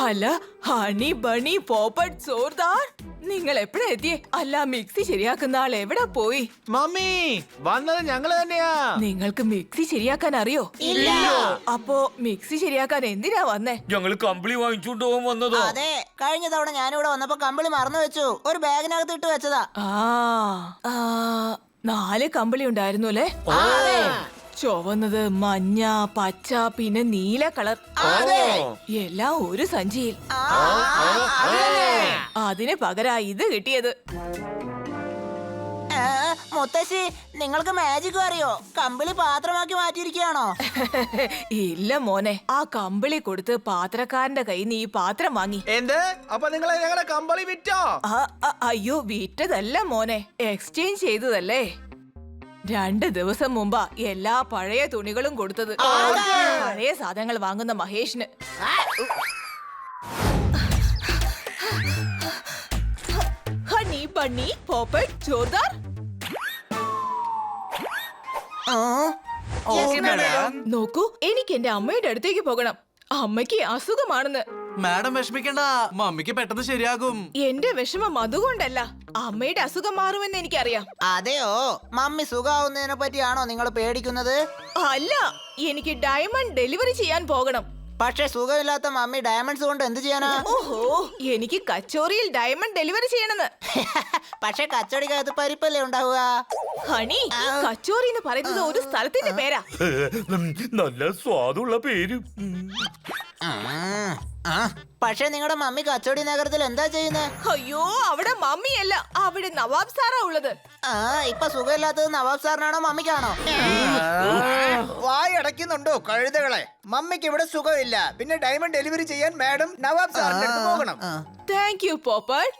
അല്ല, honey bunny Popat സോർദാർ, നിങ്ങൾ എപ്പോഴാ എത്തിയേ? അല്ല, മിക്സി ശരിയാക്കുന്ന ആൾ എവിടെ പോയി? മമ്മി, വന്നത് ഞങ്ങള് തന്നെയാ. നിങ്ങൾക്ക് മിക്സി ശരിയാക്കാൻ അറിയോ? ഇല്ല. അപ്പോ മിക്സി ശരിയാക്കാൻ എന്തിനാ വന്നേ? ഞങ്ങള് കമ്പിളി വാങ്ങിച്ചോണ്ട് പോകാൻ വന്നതോ. അതെ, കഴിഞ്ഞ തവണ ഞാനിവിടെ വന്നപ്പോ കമ്പിളി മറന്നു വെച്ചു. ഒരു ബാഗിനകത്ത് ഇട്ട് വെച്ചതാ. ആ 4 കമ്പിളി ഉണ്ടായിരുന്നു അല്ലേ? ചുവന്നത്, മഞ്ഞ, പച്ച, പിന്നെ നീല കളർ, എല്ലാം ഒരു സഞ്ചിയിൽ. അതിന് പകരാ ഇത് കിട്ടിയത്. മുത്തശ്ശി, നിങ്ങൾക്ക് മാജിക് അറിയോ? കമ്പിളി പാത്രമാക്കി മാറ്റിയിരിക്കുകയാണോ? ഇല്ല മോനെ, ആ കമ്പിളി കൊടുത്ത് പാത്രക്കാരന്റെ കയ്യിൽ നിന്ന് ഈ പാത്രം വാങ്ങി. എന്ത്? അപ്പൊ നിങ്ങളെ ഞങ്ങളുടെ കമ്പളി വിറ്റോ? അയ്യോ, വിറ്റതല്ല മോനെ, എക്സ്ചേഞ്ച് ചെയ്തതല്ലേ. 2 ദിവസം മുമ്പാ എല്ലാ പഴയ തുണികളും കൊടുത്തത്. പഴയ സാധനങ്ങൾ വാങ്ങുന്ന മഹേഷിന്. Honey bunny Popat ചോർദാർ. നോക്കൂ, എനിക്ക് എന്റെ അമ്മയുടെ അടുത്തേക്ക് പോകണം. അമ്മയ്ക്ക് അസുഖമാണെന്ന്. മാഡം വിഷമിക്കണ്ട, മമ്മിക്ക് പെട്ടെന്ന് ശരിയാകും. എന്റെ വിഷമം അതുകൊണ്ടല്ല, അമ്മയുടെ അസുഖം മാറുമെന്ന് എനിക്കറിയാം. അതെയോ? മമ്മി സുഖാവുന്നതിനെ പറ്റിയാണോ നിങ്ങൾ പേടിക്കുന്നത്? അല്ല, എനിക്ക് ഡയമണ്ട് ഡെലിവറി ചെയ്യാൻ പോകണം. പക്ഷെ സുഖമില്ലാത്ത മമ്മി ഡയമണ്ട്സ് കൊണ്ട് എന്ത് ചെയ്യാനാ? ഓഹോ, എനിക്ക് കച്ചോറിയിൽ ഡയമണ്ട് ഡെലിവറി ചെയ്യണമെന്ന്. പക്ഷെ കച്ചവടിക്കകത്ത് പരിപ്പല്ലേ ഉണ്ടാവുക? ഹണി, കച്ചോറി എന്ന് പറയുന്നത് ഒരു സ്ഥലത്തിന്റെ പേരാ. നല്ല സ്വാദുള്ള പേര്. പക്ഷെ നിങ്ങളുടെ മമ്മി കച്ചവടി നഗരത്തിൽ എന്താ ചെയ്യുന്നത്? അയ്യോ, അവിടെ മമ്മിയല്ല, അവിടെ നവാബ് സാറാ ഉള്ളത്. ഇപ്പൊ സുഖമില്ലാത്തത് നവാബ് സാറിനാണോ മമ്മിക്കാണോ? വായടയ്ക്കുന്നുണ്ടോ കഴുതകളെ? മമ്മിക്ക് ഇവിടെ സുഖമില്ല, പിന്നെ ഡയമണ്ട് ഡെലിവറി ചെയ്യാൻ മാഡം നവാബ് സാറിന്റെ അടുത്ത് പോകണം. Thank you Popat.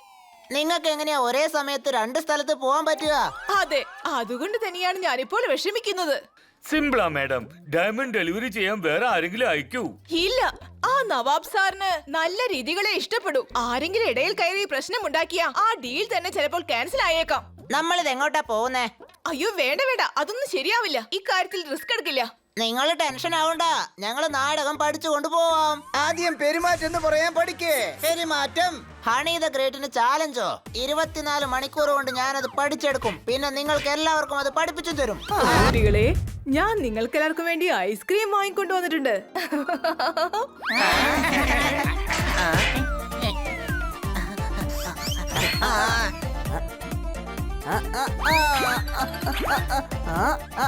നിങ്ങൾക്ക് എങ്ങനെയാ ഒരേ സമയത്ത് 2 സ്ഥലത്ത് പോകാൻ പറ്റുക? അതെ, അതുകൊണ്ട് തന്നെയാണ് ഞാനിപ്പോൾ വിഷമിക്കുന്നത്. സിമ്പിളാ മാഡം, ഡയമണ്ട് ഡെലിവറി ചെയ്യാൻ വേറെ ആരെങ്കിലും അയക്കൂ. ഇല്ല, ആ നവാബ് സാറിന് നല്ല രീതികളെ ഇഷ്ടപ്പെടൂ. ആരെങ്കിലും ഇടയിൽ കയറി പ്രശ്നമുണ്ടാക്കിയാ ആ ഡീൽ തന്നെ ചിലപ്പോൾ ക്യാൻസൽ ആയേക്കാം. നമ്മളിത് എങ്ങോട്ടാ പോകുന്നേ? അയ്യോ, വേണ്ട വേണ്ട, അതൊന്നും ശരിയാവില്ല. ഇക്കാര്യത്തിൽ റിസ്ക് എടുക്കില്ല. നിങ്ങൾ ടെൻഷൻ ആവണ്ട, ഞങ്ങള് നാടകം പഠിച്ചു കൊണ്ടുപോവാം. ആദ്യം പെരുമാറ്റം എന്ന് പറയാൻ പഠിക്കേ. പെരുമാറ്റം. Honey the ഗ്രേറ്റിന് ചാലഞ്ചോ? 24 മണിക്കൂർ കൊണ്ട് ഞാനത് പഠിച്ചെടുക്കും. പിന്നെ നിങ്ങൾക്ക് എല്ലാവർക്കും അത് പഠിപ്പിച്ചു തരും. കുട്ടികളെ, ഞാൻ നിങ്ങൾക്ക് എല്ലാവർക്കും വേണ്ടി ഐസ്ക്രീം വാങ്ങിക്കൊണ്ടു വന്നിട്ടുണ്ട്.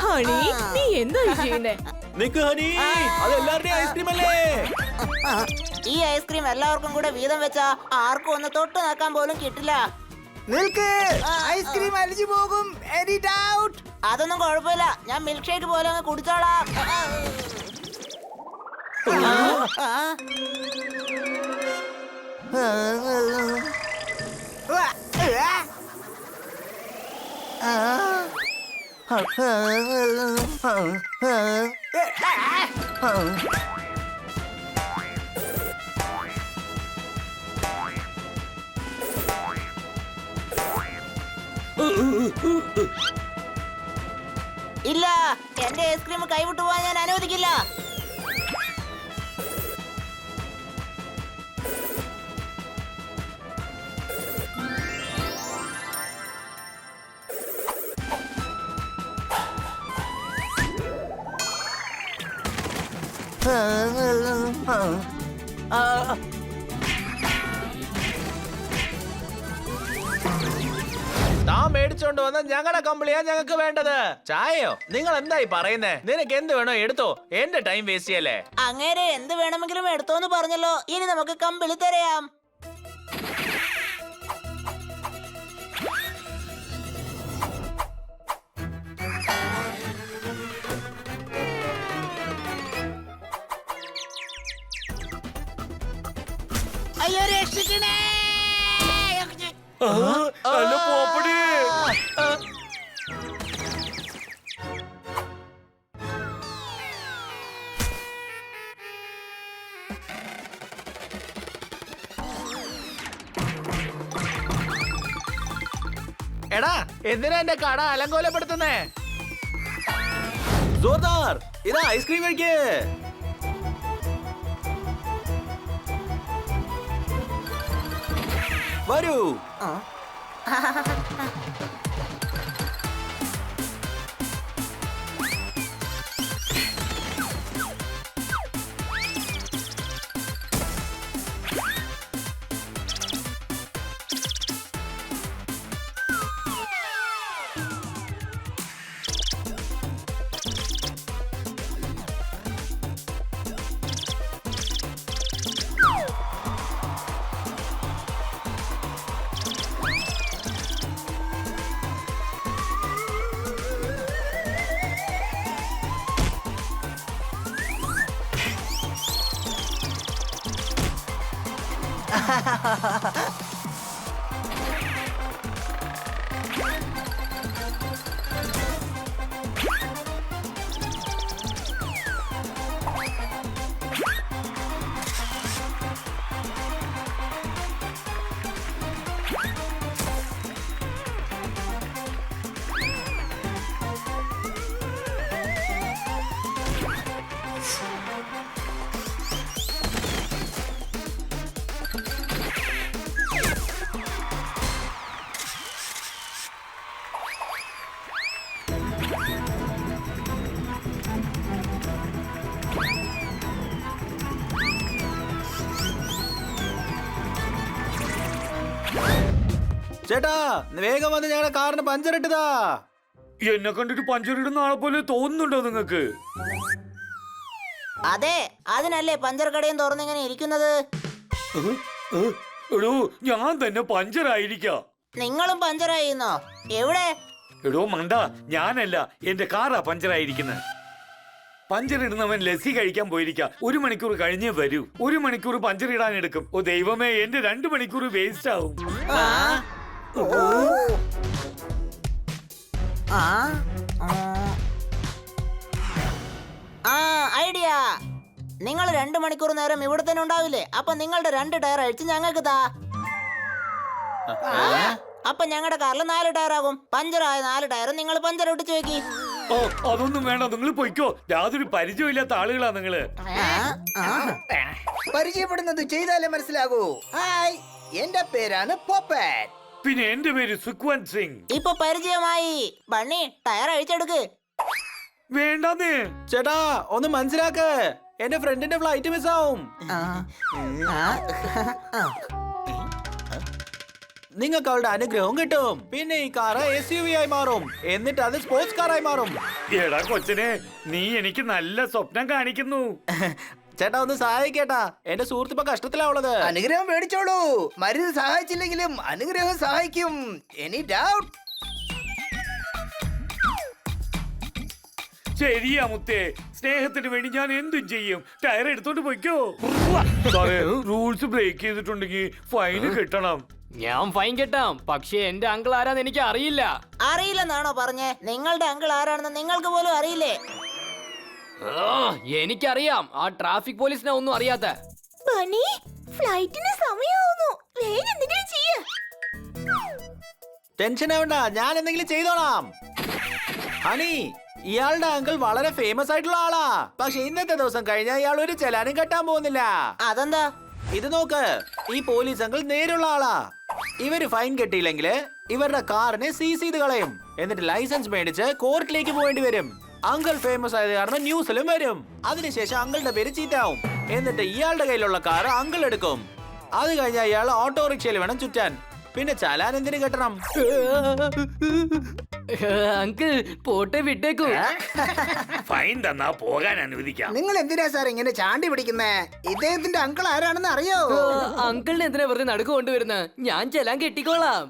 ഹണി, നീ എന്താ ചെയ്യുന്നേ? നിക്ക് ഹണി, അതെല്ലാവരുടെയും ഐസ്ക്രീം അല്ലേ? ഈ ഐസ്ക്രീം എല്ലാവർക്കും കൂടെ വീതം വെച്ചാ ആർക്കും ഒന്ന് തൊട്ട് നോക്കാൻ പോലും കിട്ടില്ല. നിൽക്ക്, ഐസ്ക്രീം അലിഞ്ഞു പോകും. Any doubt? അതൊന്നും കുഴപ്പമില്ല, ഞാൻ മിൽക്ക് ഷേക്ക് പോലെ അങ്ങ് കുടിച്ചോളാം. ഇല്ല, എന്റെ ഐസ്ക്രീം കൈവിട്ടു പോവാൻ ഞാൻ അനുവദിക്കില്ല. താൻ മേടിച്ചോണ്ട് വന്ന ഞങ്ങളുടെ കമ്പിളിയാ ഞങ്ങൾക്ക് വേണ്ടത്. ചായയോ? നിങ്ങൾ എന്തായി പറയുന്നേ? നിനക്ക് എന്ത് വേണോ എടുത്തോ, എന്റെ ടൈം വേസ്റ്റ് ചെയ്യല്ലേ. അങ്ങേരെ എന്ത് വേണമെങ്കിലും എടുത്തോന്ന് പറഞ്ഞല്ലോ. ഇനി നമുക്ക് കമ്പിളി തരാം. അയ്യോ, രക്ഷിക്കണേ! അല്ല പോപ്പടി. എടാ, എന്തിനാ എന്റെ കട അലങ്കോലപ്പെടുത്തുന്നേ? ജോർദാർ, ഇതാ ഐസ്ക്രീം കഴിക്കേ. വരൂ. ചേട്ടാ, വേഗം വന്ന് ഞങ്ങളുടെ കാറിന് പഞ്ചർ ഇട്ടതാ. എന്നെ കണ്ടിട്ട് പഞ്ചറിടുന്ന ആളെ പോലെ തോന്നുന്നുണ്ടോ നിങ്ങക്ക്? അതെ, അതിനല്ലേ പഞ്ചർ കടയും തുറന്നിങ്ങനെ ഇരിക്കുന്നത്. എടോ, ഞാൻ തന്നെ പഞ്ചറായിരിക്കാം. നിങ്ങളും പഞ്ചറായിരുന്നോ? എവിടെ? എടോ മണ്ട, ഞാനല്ല, എന്റെ കാറാ പഞ്ചറായിരിക്കുന്നത്. പഞ്ചറിടുന്നവൻ ലസ്സി കഴിക്കാൻ പോയിരിക്കാം. 1 മണിക്കൂർ കഴിഞ്ഞേ വരൂ. 1 മണിക്കൂർ പഞ്ചറിടാൻ എടുക്കും. ഓ ദൈവമേ, എന്റെ 2 മണിക്കൂർ വേസ്റ്റ് ആവും. ഐഡിയ. നിങ്ങൾ 2 മണിക്കൂർ നേരം ഇവിടെ തന്നെ ഉണ്ടാവില്ലേ? അപ്പൊ നിങ്ങളുടെ 2 ടയർ അഴിച്ച് ഞങ്ങൾക്ക് താ. അപ്പൊ ഞങ്ങളുടെ കാറിൽ 4 ടയർ ആകും. പഞ്ചറായ 4 ടയറും നിങ്ങൾ പഞ്ചർ ഒട്ടിച്ച് വെക്കി. ഓ, അതൊന്നും വേണ്ട, നിങ്ങൾ പൊയ്ക്കോ. യാതൊരു പരിചയമില്ലാത്ത ആളുകളാ നിങ്ങള്. പരിചയപ്പെടുന്നത് ചെയ്താലേ മനസ്സിലാകൂ. ഹായ്, എന്റെ പേരാണ് പോപ്പറ്റ്. പിന്നെ എന്റെ പേര് സുഖ്വന്ത് സിംഗ്. ഇപ്പൊ പരിചയമായി. Bunny, tyre അഴിച്ചെടുക്ക്. വേണ്ടെന്നേ. ചേട്ടാ, ഒന്ന് മനസ്സിലാക്ക്. എന്റെ ഫ്രണ്ടിന്റെ ഫ്ലൈറ്റ് മിസ്സാവും. നിങ്ങൾക്ക് അവളുടെ അനുഗ്രഹം കിട്ടും. പിന്നെ ഈ കാർ SUV ആയി മാറും. എന്നിട്ട് അത് സ്പോർട്സ് കാറായി മാറും. എടാ കൊച്ചനെ, നീ എനിക്ക് നല്ല സ്വപ്നം കാണിക്കുന്നു. ചേട്ടാ, ഒന്ന് സഹായിക്കേട്ടാ. എന്റെ സുഹൃത്ത് ഇപ്പൊ കഷ്ടത്തിലാ ഉള്ളത്. അനുഗ്രഹം മേടിച്ചോളൂ. മരുന്ന് സഹായിച്ചില്ലെങ്കിലും അനുഗ്രഹം സഹായിക്കും. Any doubt? ശരിയാ മുത്തേ, സ്നേഹത്തിന് വേണ്ടി ഞാൻ എന്തും ചെയ്യും. ടയർ എടുത്തോണ്ട് പോയിക്കോ. സാറേ, റൂൾസ് ബ്രേക്ക് ചെയ്തിട്ടുണ്ടെങ്കിൽ ഫൈന് കിട്ടണം. ഞാൻ ഫൈൻ കെട്ടാം, പക്ഷേ എന്റെ അങ്കിൾ ആരാന്ന് എനിക്ക് അറിയില്ല. അറിയില്ലെന്നാണോ പറഞ്ഞേ? നിങ്ങളുടെ അങ്കിൾ ആരാണെന്ന് നിങ്ങൾക്ക് പോലും അറിയില്ലേ? എനിക്കറിയാം, ആ ട്രാഫിക് പോലീസിനെ ഒന്നും അറിയാത്ത. ബണ്ണി, ഫ്ലൈറ്റിന് സമയമാവുന്നു. വേഗം എന്തെങ്കിലും ചെയ്യ്. ടെൻഷൻ ആവണ്ട, ഞാൻ എന്തെങ്കിലും ചെയ്തോളാം. ഹണി, ഇയാളുടെ അങ്കിൾ വളരെ ഫേമസ് ആയിട്ടുള്ള ആളാ. പക്ഷെ ഇന്നത്തെ ദിവസം കഴിഞ്ഞാൽ ഇയാൾ ഒരു ചെലാനും കെട്ടാൻ പോകുന്നില്ല. അതെന്താ? ഇത് നോക്ക്, ഈ പോലീസ് അങ്കിൾ നേരുള്ള ആളാ. ഇവര് ഫൈൻ കെട്ടിയില്ലെങ്കിൽ ഇവരുടെ കാറിനെ സീസ് ചെയ്ത് കളയും. എന്നിട്ട് ലൈസൻസ് മേടിച്ച് കോർട്ടിലേക്ക് പോകേണ്ടി വരും. അങ്കിൾ ഫേമസ് ആയത് കാരണം ന്യൂസിലും വരും. അതിനുശേഷം അങ്കിളുടെ പേര് ചീറ്റാവും. എന്നിട്ട് ഇയാളുടെ കയ്യിലുള്ള കാർ അങ്കിൾ എടുക്കും. അത് കഴിഞ്ഞാൽ ഇയാൾ ഓട്ടോറിക്ഷയിൽ വേണം ചുറ്റാൻ. പിന്നെ ചലാൻ എന്തിനു കെട്ടണം? അങ്കിൾ പോട്ടെ, വിട്ടേക്കൂ. ഫൈൻ തന്നാ പോകാൻ അനുവദിക്കാം. നിങ്ങൾ എന്തിനാ സാർ ഇങ്ങനെ ചാണ്ടി പിടിക്കുന്നേ? ഇദ്ദേഹത്തിന്റെ അങ്കിൾ ആരാണെന്ന് അറിയോ? അങ്കിളിനെ എന്തിനാ വെറുതെ നടുക്ക് കൊണ്ടുവരുന്നത്? ഞാൻ ചെല്ലാൻ കെട്ടിക്കോളാം.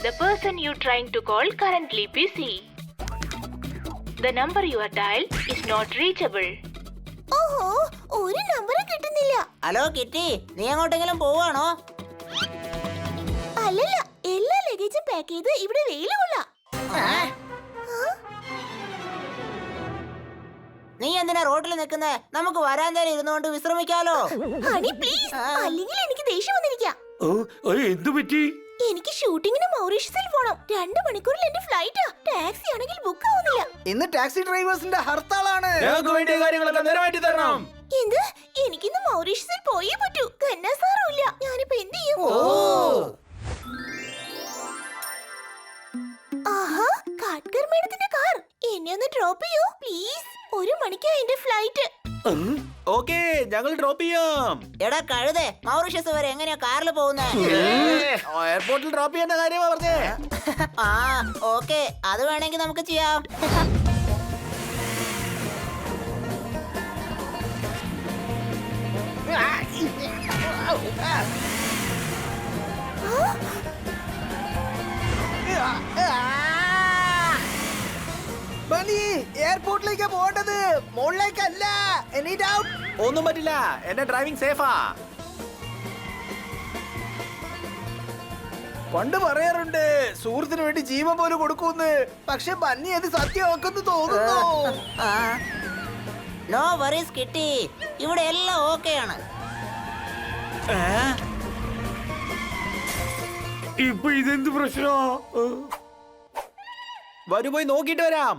The person you're trying to call currently busy. The number you are dialed is not reachable. ഓഹോ, ഒരു നമ്പറും കിട്ടുന്നില്ല. ഹലോ കിറ്റി, നീ എങ്ങോട്ടെങ്കിലും പോവാണോ? അല്ലല്ല, എല്ലാ ലഗേജും പാക്ക് ചെയ്ത് ഇവിടെ വെയിൽ കൊള്ളാം. നീ എന്തിനാ റോഡിൽ നിൽക്കുന്നേ? നമുക്ക് വരാന്തയിൽ ഇരുന്നുകൊണ്ട് വിശ്രമിക്കാലോ. ഹണി പ്ലീസ്, അല്ലെങ്കിൽ എനിക്ക് ദേഷ്യം വന്നിരിക്കാം. എന്തു പറ്റി? എനിക്ക് ഷൂട്ടിങ്ങിന് മൗറീഷ്യസിൽ പോണം. 2 മണിക്കൂറിൽ എന്റെ ഫ്ലൈറ്റാ. ടാക്സി ആണെങ്കിൽ ബുക്ക് ആവുന്നില്ല. ഇന്ന് ടാക്സി ഡ്രൈവേഴ്സിന്റെ ഹർത്താളാണ്. ഞങ്ങൾക്ക് വേണ്ടിയ കാര്യങ്ങളൊക്കെ നിറവേറ്റി തരണം. എന്ത്? എനിക്കിന്ന് മൗറീഷ്യസിൽ പോയേ പറ്റൂ. കന്നാസാറും ഇല്ല. ഞാനിപ്പോ എന്ത് ചെയ്യും? ആഹാ, കാട്ട്കർ മേഡത്തിന്റെ കാർ. എന്നെ ഒന്ന് ഡ്രോപ്പ് ചെയ്യൂ പ്ലീസ്. 1 മണിക്കാ എന്റെ ഫ്ലൈറ്റ്. ഓക്കേ, ഞങ്ങൾ ഡ്രോപ്പ് ചെയ്യാം. എടാ കഴുതേ, മൗറീഷ്യസ് വരെ എങ്ങനെയാ കാറിൽ പോകുന്നേ? എയർപോർട്ടിൽ ഡ്രോപ്പ് ചെയ്യുന്ന കാര്യമാ പറഞ്ഞേ. ആ ഓക്കെ, അത് വേണമെങ്കിൽ നമുക്ക് ചെയ്യാം. ബനി, എയർപോർട്ടിലേക്കാ പോകേണ്ടത്, മുകളിലേക്കല്ല. Any doubt? ഒന്നും പറ്റില്ല, എന്റെ ഡ്രൈവിംഗ് സേഫാ. പണ്ട് പറയാറുണ്ട് സുഹൃത്തിന് വേണ്ടി ജീവൻ പോലും കൊടുക്കൂന്ന്. പക്ഷെ ബന്നി അത് സത്യമാക്കുന്നു തോന്നുന്നു. നോ വറീസ് കിറ്റി, ഇവിടെ എല്ലാം ഓക്കെയാണ്. ഇപ്പൊ ഇതെന്ത് പ്രശ്നോ? വരൂ, പോയി നോക്കിയിട്ട് വരാം.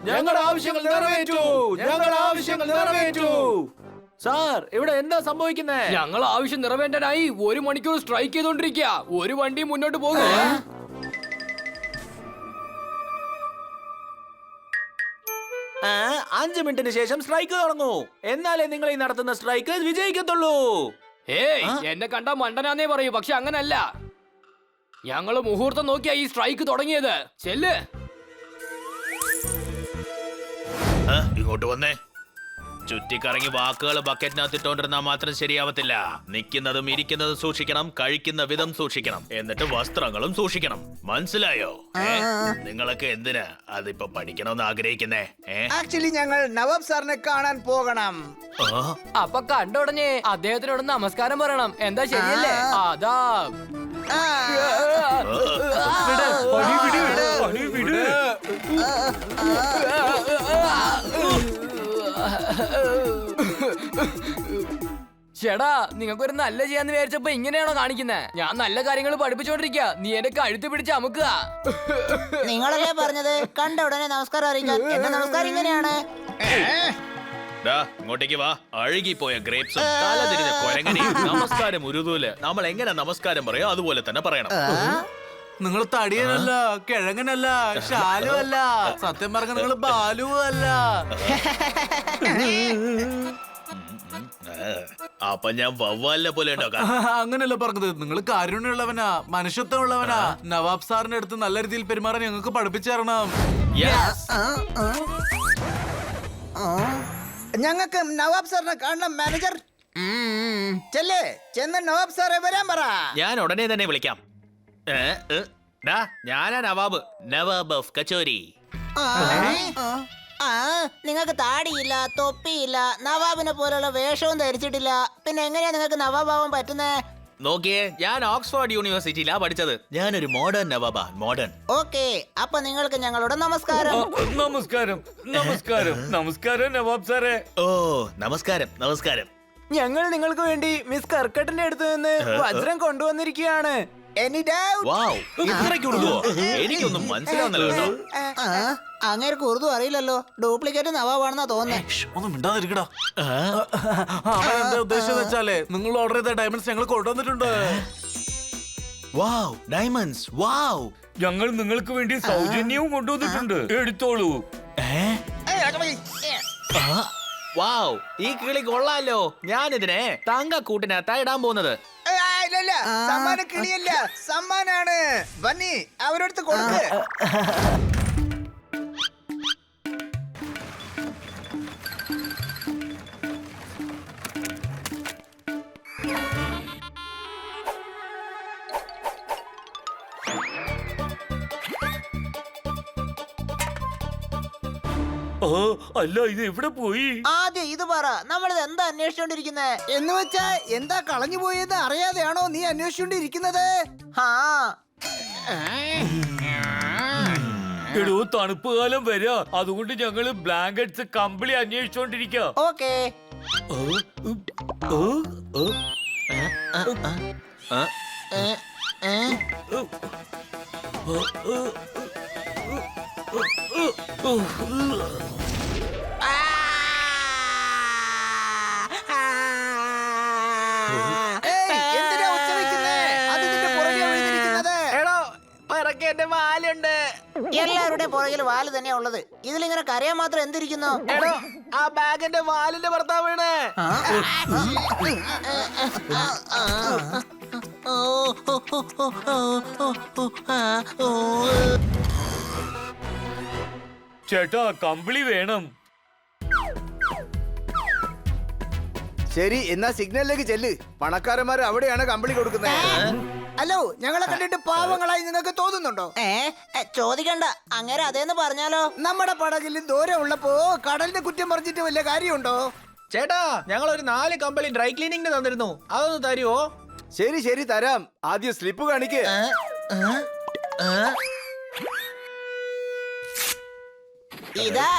ഞങ്ങളുടെ ആവശ്യങ്ങൾ നിറവേറ്റു, ഞങ്ങളുടെ ആവശ്യങ്ങൾ നിറവേറ്റു. സാർ, ഇവിടെ എന്താ സംഭവിക്കുന്നേ? ഞങ്ങൾ ആവശ്യം നിറവേറ്റാനായി 1 മണിക്കൂർ സ്ട്രൈക്ക് ചെയ്തോണ്ടിരിക്കുക. ഒരു വണ്ടി മുന്നോട്ട് പോകും. 5 മിനിറ്റിന് ശേഷം സ്ട്രൈക്ക് തുടങ്ങൂ. എന്നാലേ നിങ്ങൾ ഈ നടത്തുന്ന സ്ട്രൈക്ക് വിജയിക്കത്തുള്ളൂ. ഏയ്, എന്നെ കണ്ടാ മണ്ടനാന്നേ പറയൂ, പക്ഷെ അങ്ങനല്ല. ഞങ്ങള് മുഹൂർത്തം നോക്കിയാ ഈ സ്ട്രൈക്ക് തുടങ്ങിയത്. ചെല്ല്. ഇങ്ങോട്ട് വന്നേ. ചുറ്റിക്കറങ്ങി വാക്കുകൾ ബക്കറ്റിനകത്തിട്ടോണ്ടിരുന്നാ മാത്രം ശരിയാവത്തില്ല. നിൽക്കുന്നതും ഇരിക്കുന്നതും സൂക്ഷിക്കണം, കഴിക്കുന്ന വിധം സൂക്ഷിക്കണം, എന്നിട്ട് വസ്ത്രങ്ങളും സൂക്ഷിക്കണം. മനസ്സിലായോ? നിങ്ങളൊക്കെ എന്തിനാ അതിപ്പോ പഠിക്കണമെന്ന് ആഗ്രഹിക്കുന്നേ? ആക്ച്വലി ഞങ്ങൾ നവാബ് സാറിനെ കാണാൻ പോകണം. അപ്പൊ കണ്ട ഉടനെ അദ്ദേഹത്തിനോട് നമസ്കാരം പറയണം. എന്താ ശരിയല്ലേ? അതാ ചേടാ, നിങ്ങൾക്കൊരു നല്ല ചെയ്യാന്ന് വിചാരിച്ചപ്പോ ഇങ്ങനെയാണോ കാണിക്കുന്നേ? ഞാൻ നല്ല കാര്യങ്ങൾ പഠിപ്പിച്ചോണ്ടിരിക്കുക, നീ എന്നെ കഴുത്ത് പിടിച്ച് അമുക്കുക. നിങ്ങളല്ലേ പറഞ്ഞത് കണ്ട ഉടനെ നമസ്കാരം അറിയിക്കാൻ? എന്റെ നമസ്കാരം ഇങ്ങനെയാണ്. ഇങ്ങോട്ടേക്ക് വാ. അഴുകിപ്പോയ ഗ്രേപ്സും തലതിരിഞ്ഞ കൊരങ്ങനെയും നമസ്കാരം ഉരുതൂല്. നമ്മൾ എങ്ങനെ നമസ്കാരം പറയോ അതുപോലെ തന്നെ പറയണം. നിങ്ങൾ തടിയനല്ല, കിഴങ്ങനല്ല, ഷാലു അല്ല, സത്യം പറഞ്ഞ നിങ്ങൾ ബാലു അല്ല. അപ്പൊ ഞാൻ വവ്വാലിനെ പോലെ ഉണ്ടാക്കാം. അങ്ങനെയല്ല പറഞ്ഞത്, നിങ്ങൾ കാരുണ്യമുള്ളവനാ, മനുഷ്യത്വമുള്ളവനാ. നവാബ് സാറിന്റെ അടുത്ത് നല്ല രീതിയിൽ പെരുമാറാൻ ഞങ്ങൾക്ക് പഠിപ്പിച്ചു തരണം. ഞങ്ങൾക്ക് നവാബ് സാറിനെ കാണണം മാനേജർ. ചെല്ലേ, ചെന്ന് നവാബ് സാറെ വരാൻ പറ. ഞാൻ ഉടനെ തന്നെ വിളിക്കാം. ഞാനാ നവാബ്, നവാബ് ഓഫ് കച്ചോരി. നിങ്ങൾക്ക് താടിയില്ല, തൊപ്പിയില്ല, നവാബിനെ പോലുള്ള വേഷവും ധരിച്ചിട്ടില്ല. പിന്നെ എങ്ങനെയാ നിങ്ങൾക്ക് നവാബാവാൻ പറ്റുന്നേ? നോക്കിയേ, ഞാൻ ഓക്സ്ഫോർഡ് യൂണിവേഴ്സിറ്റിയിലാ പഠിച്ചത്. ഞാനൊരു മോഡേൺ നവാബാ, മോഡേൺ. ഓക്കെ, അപ്പൊ നിങ്ങൾക്ക് ഞങ്ങളുടെ നമസ്കാരം. നമസ്കാരം, നമസ്കാരം, നമസ്കാരം നവാബ് സാറേ. ഓ നമസ്കാരം, നമസ്കാരം. ഞങ്ങൾ നിങ്ങൾക്ക് വേണ്ടി മിസ് കർക്കട്ടിന്റെ അടുത്ത് നിന്ന് വജ്രം കൊണ്ടുവന്നിരിക്കുകയാണ്. Any doubt? വാവ്, ഇത്രയ്ക്ക് ഉറുദുവോ? എനിക്കൊന്നും മനസ്സിലാവുന്നില്ല കേട്ടോ. അങ്ങേർക്ക് ഉറുദു അറിയില്ലല്ലോ. ഡ്യൂപ്ലിക്കേറ്റ് നവാബാണെന്നാ തോന്നുന്നേ. ഒന്നും മിണ്ടാതിരിക്കടാ. അവൻ എന്താ ഉദ്ദേശം വെച്ചാലേ, നിങ്ങൾ ഓർഡർ ചെയ്ത ഡയമണ്ട്സ് ഞങ്ങൾ കൊണ്ടുവന്നിട്ടുണ്ട്. വാവ്, ഡയമണ്ട്സ്, വാവ്. ഞങ്ങൾ നിങ്ങൾക്ക് വേണ്ടി സൗജന്യവും കൊണ്ടുവന്നിട്ടുണ്ട്, എടുത്തോളൂ. വാവ്, ഈ കിളി കൊള്ളാലോ. ഞാനിതിനെ തങ്കക്കൂട്ടിനകത്താ ഇടാൻ പോകുന്നത്. ഇല്ല, സമ്മാനം കിളിയല്ല, സമ്മാനാണ്. ബന്നി, അവരടുത്ത് കൊടുക്ക്. ആ, അല്ല ഇത് എവിടെ പോയി? ആദ്യം ഇത് പറ, നമ്മളിത് എന്താ അന്വേഷിച്ചോണ്ടിരിക്കുന്നേ? എന്ന് വെച്ചാ എന്താ കളഞ്ഞു പോയത് അറിയാതെയാണോ നീ അന്വേഷിച്ചോണ്ടിരിക്കുന്നത്? ആ എടോ തണുപ്പ് കാലം വരാ, അതുകൊണ്ട് ഞങ്ങള് ബ്ലാങ്കറ്റ്സ് കമ്പിളി അന്വേഷിച്ചോണ്ടിരിക്ക. ഓക്കേ. എന്തിനാ ഒച്ച വെക്കുന്നേ? അത് നിന്റെ പുറകെ വീഴുന്നിരിക്കുന്നത്. എടോ പിറകെ എന്റെ വാലുണ്ട്. എല്ലാവരുടെ പുറകിൽ വാല് തന്നെയാ ഉള്ളത്. ഇതിലിങ്ങനെ കരയാൻ മാത്രം എന്തിരിക്കുന്നു? എടോ ആ ബാഗിന്റെ വാലിന്റെ ഭർത്താവാണ്. ചേട്ടാ കമ്പിളി വേണം. ശരി, എന്നാ സിഗ്നലിലേക്ക് ചെല്ല്. പണക്കാരന്മാർ അവിടെയാണ് കമ്പിളി കൊടുക്കുന്നത്. ഹലോ, ഞങ്ങളെ കണ്ടിട്ട് പാവങ്ങളായി നിങ്ങൾക്ക് തോന്നുന്നുണ്ടോ? ചോദിക്കണ്ട, അങ്ങനെ അതേന്ന് പറഞ്ഞാലോ? നമ്മുടെ പടകിൽ ദൂരം ഉള്ളപ്പോ കടലിന്റെ കുറ്റം പറഞ്ഞിട്ട് വല്ല കാര്യമുണ്ടോ? ചേട്ടാ ഞങ്ങൾ ഒരു 4 കമ്പനി ഡ്രൈ ക്ലീനിങ്ങിന് തന്നിരുന്നു, അതൊന്ന് തരുവോ? ശരി ശരി തരാം. ആദ്യം സ്ലിപ്പ് കാണിക്ക്. ഇതാ.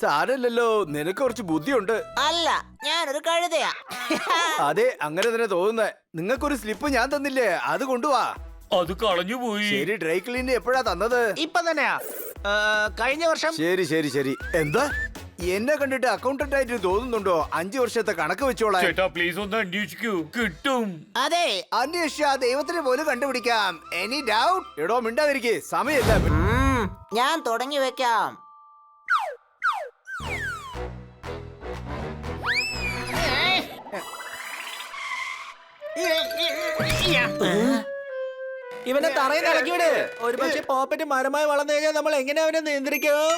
സാരല്ലല്ലോ, നിനക്ക് കുറച്ച് ബുദ്ധിയുണ്ട്. അല്ല, ഞാനൊരു കഴുതയാ. അതെ, അങ്ങനെ തന്നെ തോന്നുന്നേ. നിങ്ങൾക്കൊരു സ്ലിപ്പ് ഞാൻ തന്നില്ലേ, അത് കൊണ്ടുവാ. അത് കളഞ്ഞു പോയി. ശരി, ഡ്രൈ ക്ലീനിന് എപ്പോഴാ തന്നത്? ഇപ്പൊ തന്നെയാ, കഴിഞ്ഞ വർഷം. ശരി ശരി ശരി. എന്താ എന്നെ കണ്ടിട്ട് അക്കൗണ്ടന്റ് ആയിട്ട് തോന്നുന്നുണ്ടോ? 5 വർഷത്തെ കണക്ക് വെച്ചോളാം. ചേട്ടാ പ്ലീസ് ഒന്ന് അന്വേഷിക്കൂ, കിട്ടും. അതെ, അന്വേഷിച്ച ദൈവത്തിന് പോലും കണ്ടുപിടിക്കാം. Any doubt? എടോ മിണ്ടാതിരിക്കേ, സമയമില്ല. ഞാൻ തുടങ്ങി വെക്കാം. ഇവനെ തറയിൽ ഇളക്കി വിട്. ഒരു പക്ഷെ പോപ്പറ്റ് മരമായി വളർന്നു കഴിഞ്ഞാൽ നമ്മൾ എങ്ങനെ അവനെ നിയന്ത്രിക്കും?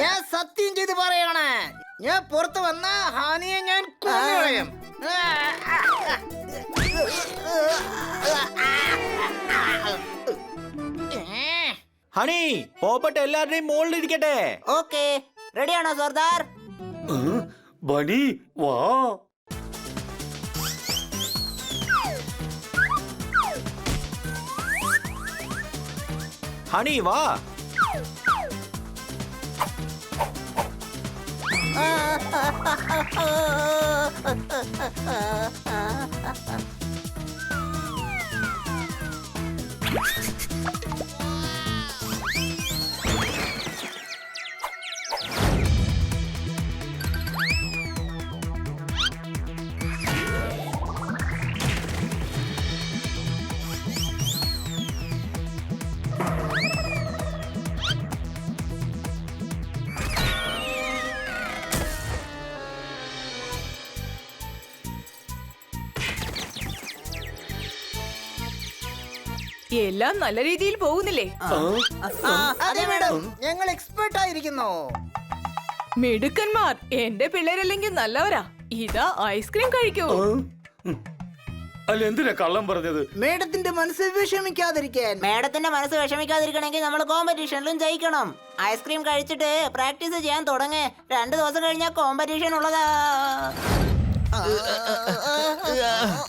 ഞാൻ സത്യം ചെയ്ത് പറയാണ്, ഞാൻ പുറത്ത് വന്ന ഹാനിയെ ഞാൻ കൊന്നുകളയും. ഹണി, പോപ്പറ്റ് എല്ലാവരുടെയും മുകളിൽ ഇരിക്കട്ടെ. ഓക്കേ, റെഡിയാണോ സർദാർ? ബണി വാ. ഹണി വാ. എല്ലാം നല്ല രീതിയിൽ പോകുന്നില്ലേ? അതെ മേഡം, ഞങ്ങൾ എക്സ്പേർട്ട് ആയിരിക്കുന്നു. മിടുക്കന്മാർ. എന്റെ പിള്ളേരല്ലെങ്കിൽ നല്ലവരാ. ഇതാ ഐസ്ക്രീം കഴിക്കൂ. അല്ല എന്തിനാ കള്ളം പറഞ്ഞത്? മേഡത്തിന്റെ മനസ്സ് വിഷമിക്കാതിരിക്കാൻ. മേഡത്തിന്റെ മനസ്സ് വിഷമിക്കാതിരിക്കണമെങ്കിൽ നമ്മൾ കോമ്പറ്റീഷനിലും ജയിക്കണം. ഐസ്ക്രീം കഴിച്ചിട്ട് പ്രാക്ടീസ് ചെയ്യാൻ തുടങ്ങ്. 2 ദിവസം കഴിഞ്ഞാൽ കോമ്പറ്റീഷൻ ഉള്ളതാ.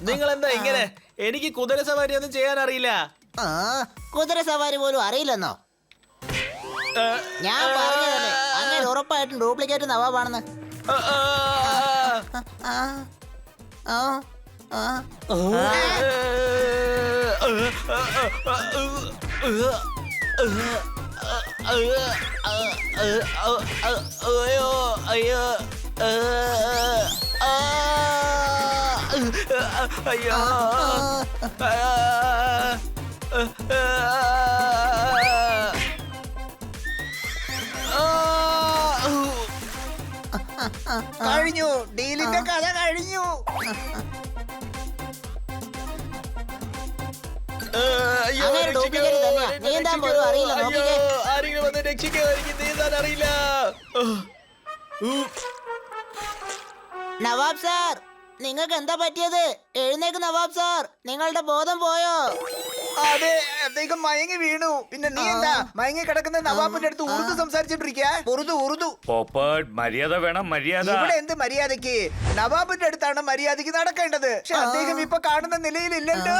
നിങ്ങൾ എന്താ ഇങ്ങനെ? എനിക്ക് കുതിര സവാരി ഒന്നും ചെയ്യാൻ അറിയില്ല. കുതിര സവാരി പോലും അറിയില്ലെന്നോ? ഞാൻ പറഞ്ഞതല്ലേ, അങ്ങനെ ഉറപ്പായിട്ടും ഡ്യൂപ്ലിക്കേറ്റ് നവാബാണെന്ന്. അയ്യോ, കഴിഞ്ഞു, ഡീലിന്റെ കഥ കഴിഞ്ഞു. അങ്ങനെ ഡ്യൂപ്ലിക്കേറ്റ് തന്നെയാ. നീന്താൻ പോലും അറിയില്ല, നോക്കിക്കേ. ആരെങ്കിലും വന്ന് രക്ഷിക്കാൻ, എനിക്ക് നീന്താൻ അറിയില്ല. നവാബ് സാർ, നിങ്ങൾക്ക് എന്താ പറ്റിയത്? എഴുന്നേക്ക് നവാബ് സാർ, നിങ്ങളുടെ ബോധം പോയോ? അതെ അദ്ദേഹം മയങ്ങി വീണു. പിന്നെ നീ എന്താ മയങ്ങി കിടക്കുന്ന നവാബിന്റെ അടുത്ത് ഉറുദു സംസാരിച്ചോണ്ടിരിക്കാ? ഉറുദു പോപ്പേർട്ട്, മര്യാദ വേണം, മര്യാദ. ഇവിടെ എന്ത് മര്യാദക്ക്? നവാബിന്റെ അടുത്താണ് മര്യാദക്ക് നടക്കേണ്ടത്. പക്ഷെ അദ്ദേഹം ഇപ്പൊ കാണുന്ന നിലയിലില്ലല്ലോ.